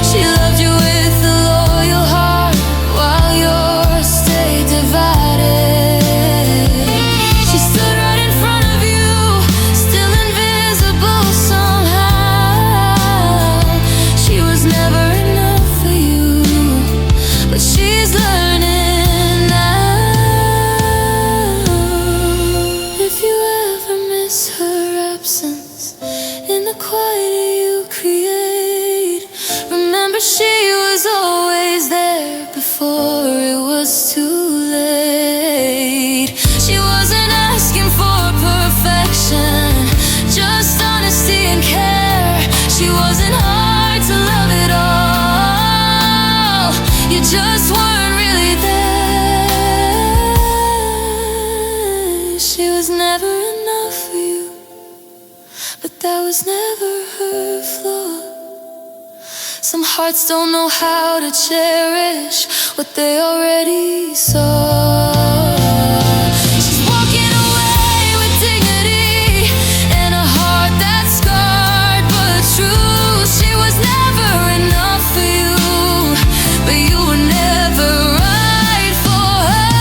She loved you with a loyal heart while yours stayed divided. She stood right in front of you, still invisible somehow. She was never enough for you, but she's learning now. If you ever miss her absence in the quiet you create, remember she was always there before it was too late. She wasn't asking for perfection, just honesty and care. She wasn't hard to love at all, you just weren't really there. She was never enough for you, but that was never her flaw. Some hearts don't know how to cherish what they already saw. She's walking away with dignity and a heart that's scarred but true. She was never enough for you, but you were never right for her.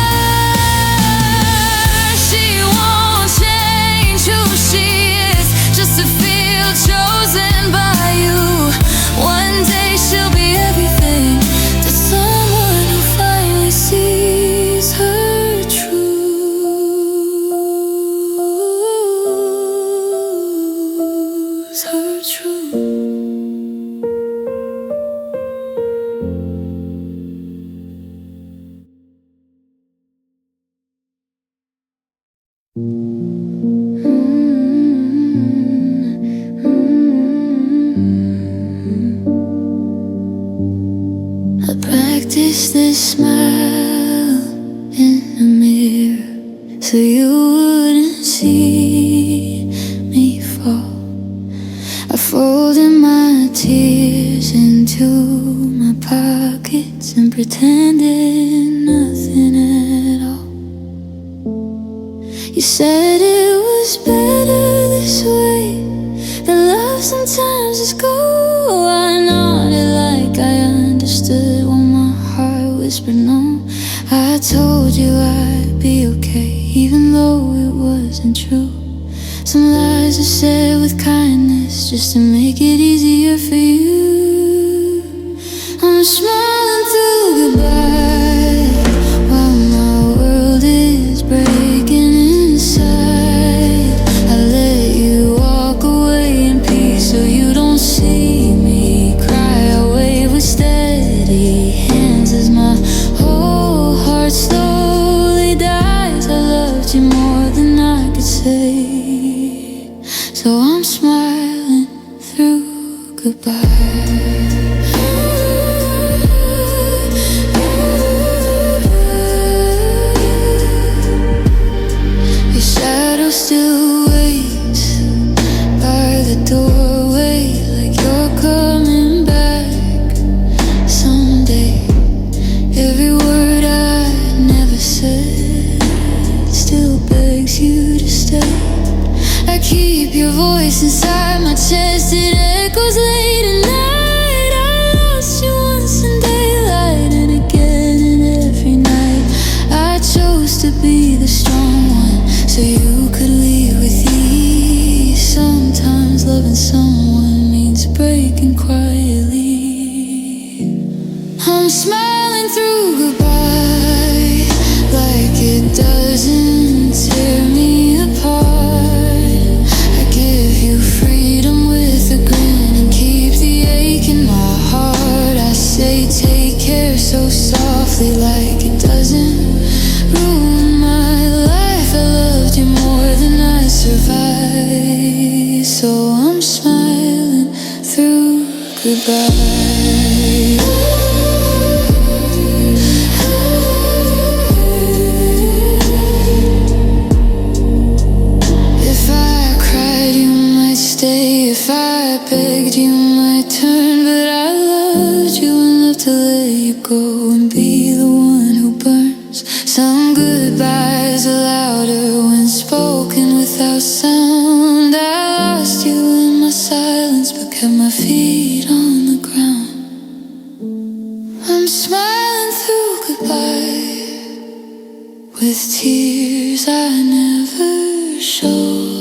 She won't change who she is just to feel chosen by you. One day she'll be everything to someone who finally sees her truth, her truth. I practice this smile in the mirror so you wouldn't see me fall. I folded my tears into my pockets and pretended nothing at all. You said it was better this way, that love sometimes just go. I nodded like I understood when my heart whispered no. I told you I'd be okay, even though it wasn't true. Some lies are said with kindness just to make it easier for you. I'm smiling through goodbye while my world is breaking inside. I let you walk away in peace so you don't see me cry. I wave with steady hands as my whole heart slowly dies. I loved you more than I could say, so I'm smiling through goodbye. Your shadow still waits by the doorway, like you're coming back someday. Every word I never said still begs you to stay. I keep your voice inside my chest, it echoes late at night. I lost you once in daylight and again and every night. I chose to be the strong one so you could leave with ease. Sometimes loving someone means breaking quietly. I'm smiling through goodbye like it doesn't tear me apart. I give you freedom with a grin and keep the I begged you my turn, but I loved you enough to let you go and be the one who burns. Some goodbyes are louder when spoken without sound. I lost you in my silence, but kept my feet on the ground. I'm smiling through goodbye with tears I never showed.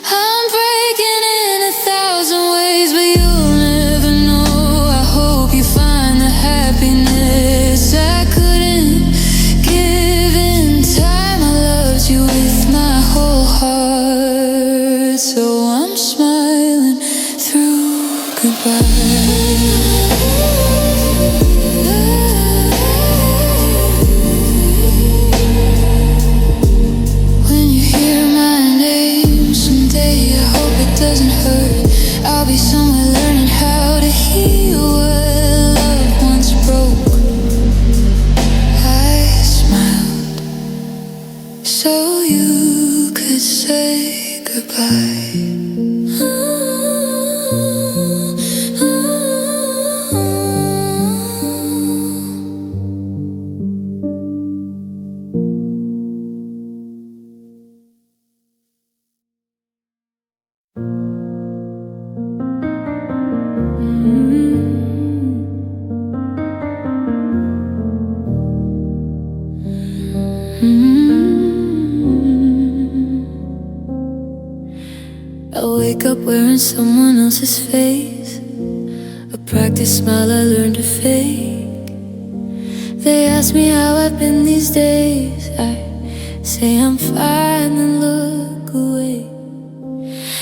I'm breaking in 1,000 ways, but you'll never know. I hope you find the happiness I couldn't give in time. I loved you with my whole heart, so I'm smiling through goodbye. Doesn't hurt. I'll be somewhere learning how to heal what love once broke. I smiled so you could say goodbye. I wake up wearing someone else's face, a practice smile I learned to fake. They ask me how I've been these days. I say I'm fine and look away.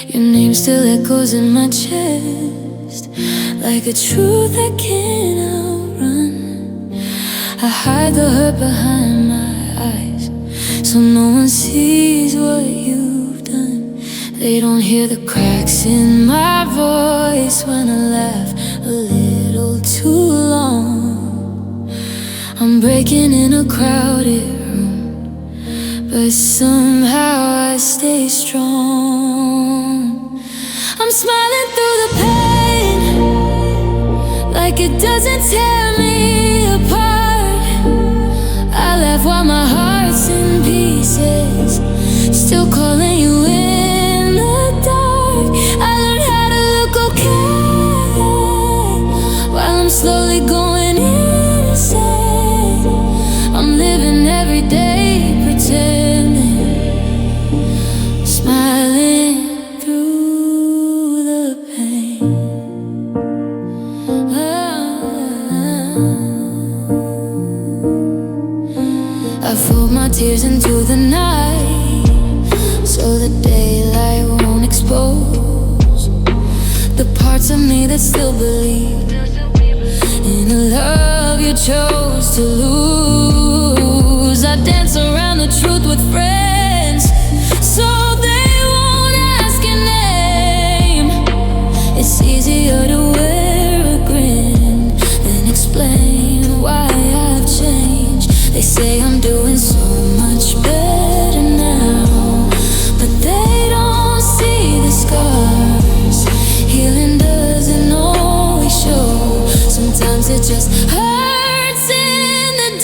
Your name still echoes in my chest, like a truth I can't outrun. I hide the hurt behind my eyes, so no one sees what you've done. They don't hear the cracks in my voice when I laugh a little too long. I'm breaking in a crowded room, but somehow I stay strong. I'm smiling through the pain, like it doesn't tear me apart. I laugh while my heart's in pieces, still calling you in. Slowly going insane. I'm living every day pretending, smiling through the pain. I fold my tears into the night, so the daylight won't expose the parts of me that still believe in a love you chose to lose. I dance around the truth with friends, so they won't ask your name. It's easier to wear a grin than explain why I've changed. They say I'm doing so much better now, but they don't see the scars. Healing doesn't always show. Sometimes it just hurts in the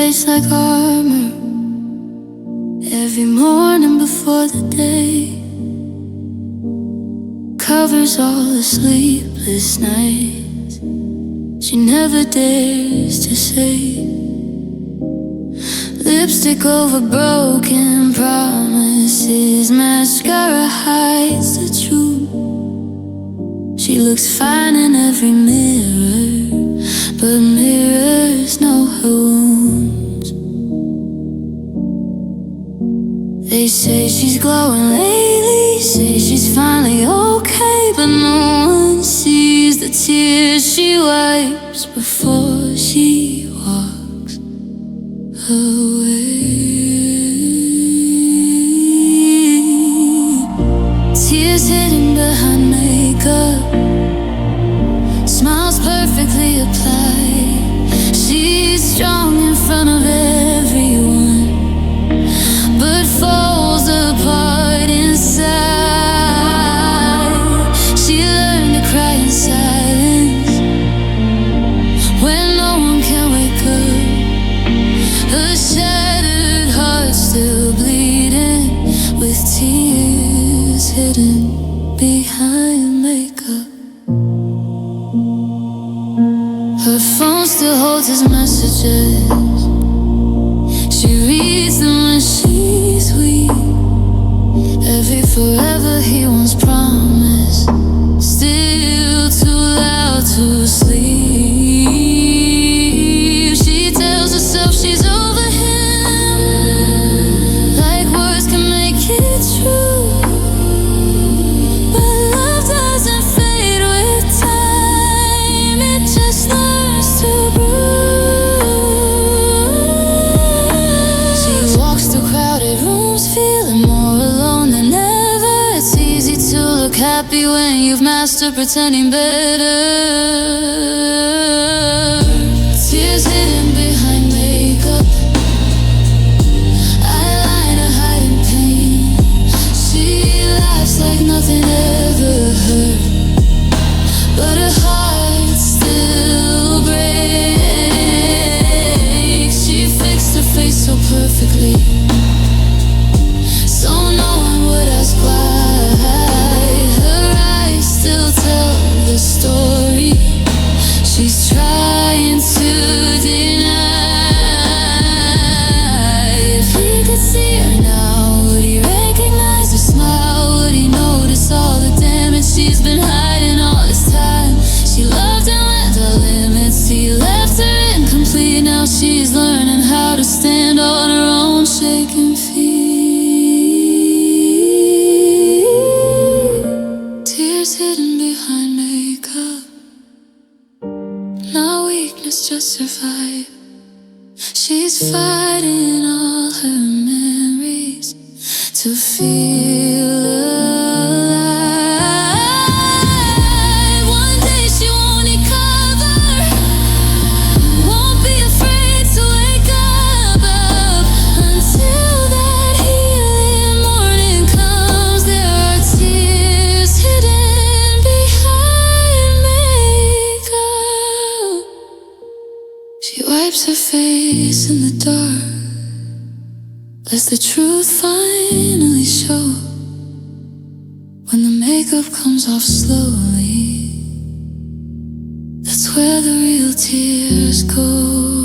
face like armor. Every morning before the day covers all the sleepless nights. She never dares to say. Lipstick over broken promises, mascara hides the truth. She looks fine in every mirror, but mirrors know her wounds. They say she's glowing lately, say she's finally okay, but no one sees the tears she wipes before she walks away. Tears hidden behind makeup, smiles perfectly applied. She's strong in front of everyone, but falls apart inside. She learned to cry in silence when no one can wake up. Her shattered heart still bleeding, with tears hidden behind makeup. Her phone still holds his messages. She reads them when she's weak. Every forever he once promised, still too loud to sleep. She tells herself she's over him, like words can make it true. But love doesn't fade with time, it just learns to bruise. She walks through crowded rooms, feeling more alone than ever. It's easy to look happy when you've mastered pretending better. Tears hidden behind makeup, eyeliner hiding pain. She laughs like nothing ever hurt, but her heart still breaks. She fixed her face so perfectly, so no one would ask why. Her eyes still tell the story she's trying to deny. If he could see her now, would he recognize her smile? Would he notice all the damage she's been hiding all this time? She loved him at the limits, he left her incomplete. Now she's learning how to stand on her own shaking feet. Tears hidden behind makeup, not weakness, just survive. She's fighting all her memories to feel alive. One day she won't need cover, won't be afraid to wake up. Until that healing morning comes, there are tears hidden behind makeup. She wipes her face in the dark, lets the truth finally show. When the makeup comes off slowly, that's where the real tears go.